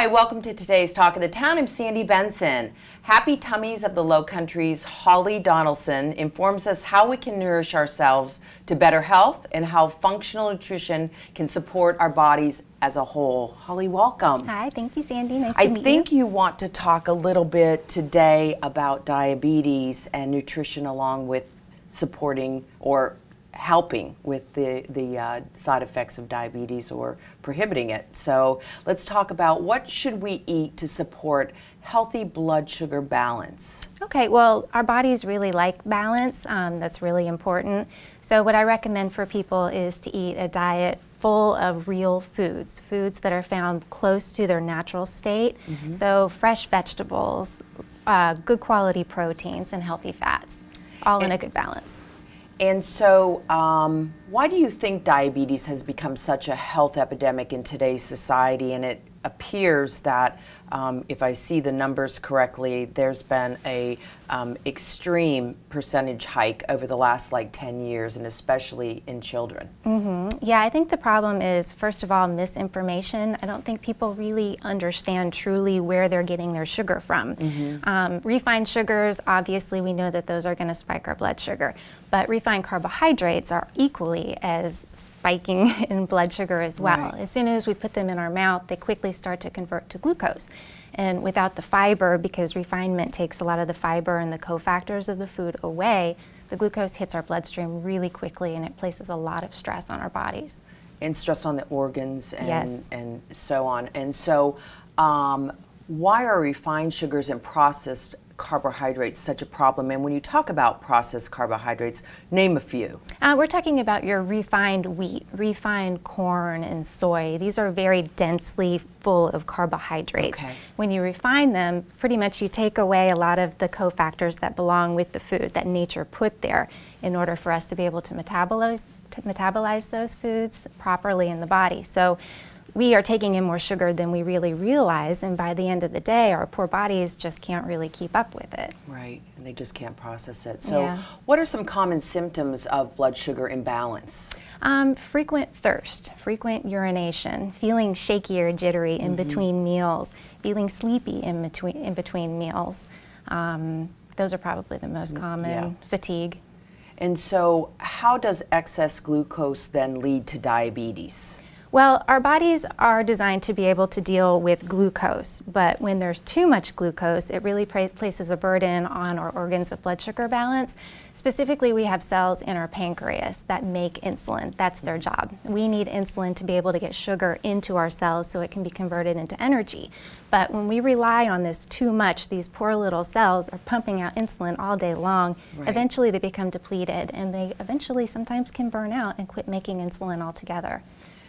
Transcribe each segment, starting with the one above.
Hi, welcome to today's Talk of the Town. I'm Sandy Benson. Happy Tummies of the Low Country's Holly Donaldson informs us how we can nourish ourselves to better health and how functional nutrition can support our bodies as a whole. Holly, welcome. Hi, thank you, Sandy. Nice to meet you. I think you want to talk a little bit today about diabetes and nutrition along with supporting or helping with the side effects of diabetes or prohibiting it. So let's talk about what should we eat to support healthy blood sugar balance. Okay, well, our bodies really like balance. That's really important. So what I recommend for people is to eat a diet full of real foods, foods that are found close to their natural state. So fresh vegetables, good quality proteins, and healthy fats, all in a good balance. And so, why do you think diabetes has become such a health epidemic in today's society? And it appears that, if I see the numbers correctly, there's been a extreme percentage hike over the last 10 years, and especially in children. Yeah, I think the problem is, first of all, misinformation. I don't think people really understand truly where they're getting their sugar from. Refined sugars, obviously we know that those are going to spike our blood sugar, but refined carbohydrates are equally as spiking in blood sugar as well. Right. As soon as we put them in our mouth, they quickly start to convert to glucose. And without the fiber, because refinement takes a lot of the fiber and the cofactors of the food away, the glucose hits our bloodstream really quickly, and it places a lot of stress on our bodies. And stress on the organs and, Yes. and so on. And so, why are refined sugars and processed carbohydrates such a problem? And when you talk about processed carbohydrates, name a few. We're talking about your refined wheat, refined corn, and soy. These are very densely full of carbohydrates. Okay. When you refine them, pretty much you take away a lot of the cofactors that belong with the food that nature put there in order for us to be able to metabolize those foods properly in the body. So we are taking in more sugar than we really realize, and by the end of the day, our poor bodies just can't really keep up with it. Right, and they just can't process it. So Yeah. what are some common symptoms of blood sugar imbalance? Frequent thirst, frequent urination, feeling shaky or jittery in between meals, feeling sleepy in between meals. Those are probably the most common. Yeah. Fatigue. And so how does excess glucose then lead to diabetes? Well, our bodies are designed to be able to deal with glucose, but when there's too much glucose, it really places a burden on our organs of blood sugar balance. Specifically, we have cells in our pancreas that make insulin. That's their job. We need insulin to be able to get sugar into our cells so it can be converted into energy. But when we rely on this too much, these poor little cells are pumping out insulin all day long. Right. Eventually, they become depleted, and they eventually sometimes can burn out and quit making insulin altogether.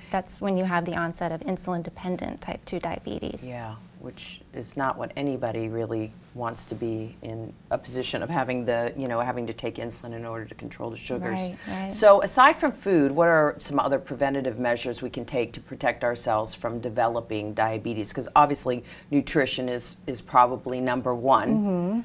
That's when you have the onset of insulin-dependent type 2 diabetes. Yeah, which is not what anybody really wants to be in a position of having having to take insulin in order to control the sugars. Right, right. So aside from food, what are some other preventative measures we can take to protect ourselves from developing diabetes? Because obviously nutrition is probably number one.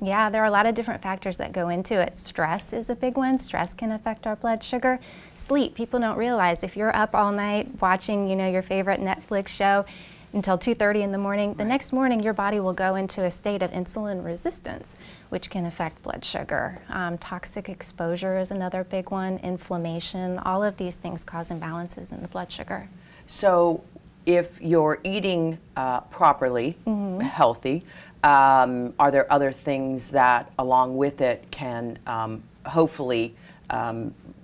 Yeah, there are a lot of different factors that go into it. Stress is a big one. Stress can affect our blood sugar. Sleep, people don't realize if you're up all night watching, your favorite Netflix show until 2:30 in the morning, the next morning your body will go into a state of insulin resistance, which can affect blood sugar. Toxic exposure is another big one. Inflammation, all of these things cause imbalances in the blood sugar. So if you're eating properly, healthy, are there other things that along with it can hopefully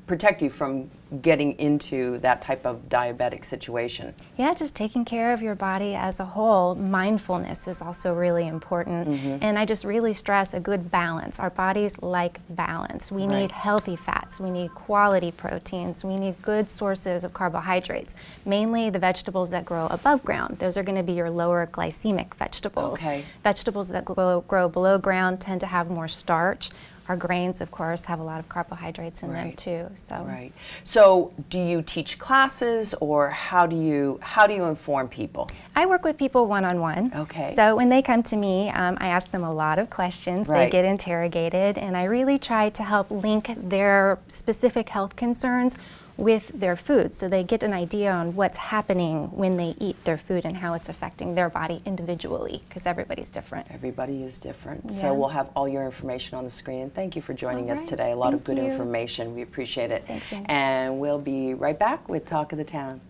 protect you from getting into that type of diabetic situation? Yeah, just taking care of your body as a whole. Mindfulness is also really important. And I just really stress a good balance. Our bodies like balance. We need healthy fats. We need quality proteins. We need good sources of carbohydrates, mainly the vegetables that grow above ground. Those are going to be your lower glycemic vegetables. Okay. Vegetables that grow below ground tend to have more starch. Our grains, of course, have a lot of carbohydrates in them too. Right. So, do you teach classes, or how do you inform people? I work with people one-on-one. Okay. So when they come to me, I ask them a lot of questions. Right. They get interrogated, and I really try to help link their specific health concerns with their food, so they get an idea on what's happening when they eat their food and how it's affecting their body individually, because everybody's different. Everybody is different. Yeah. So we'll have all your information on the screen. And thank you for joining All us right. today. A lot of Thank good you. information. We appreciate it. Thanks, Amy. And we'll be right back with Talk of the Town.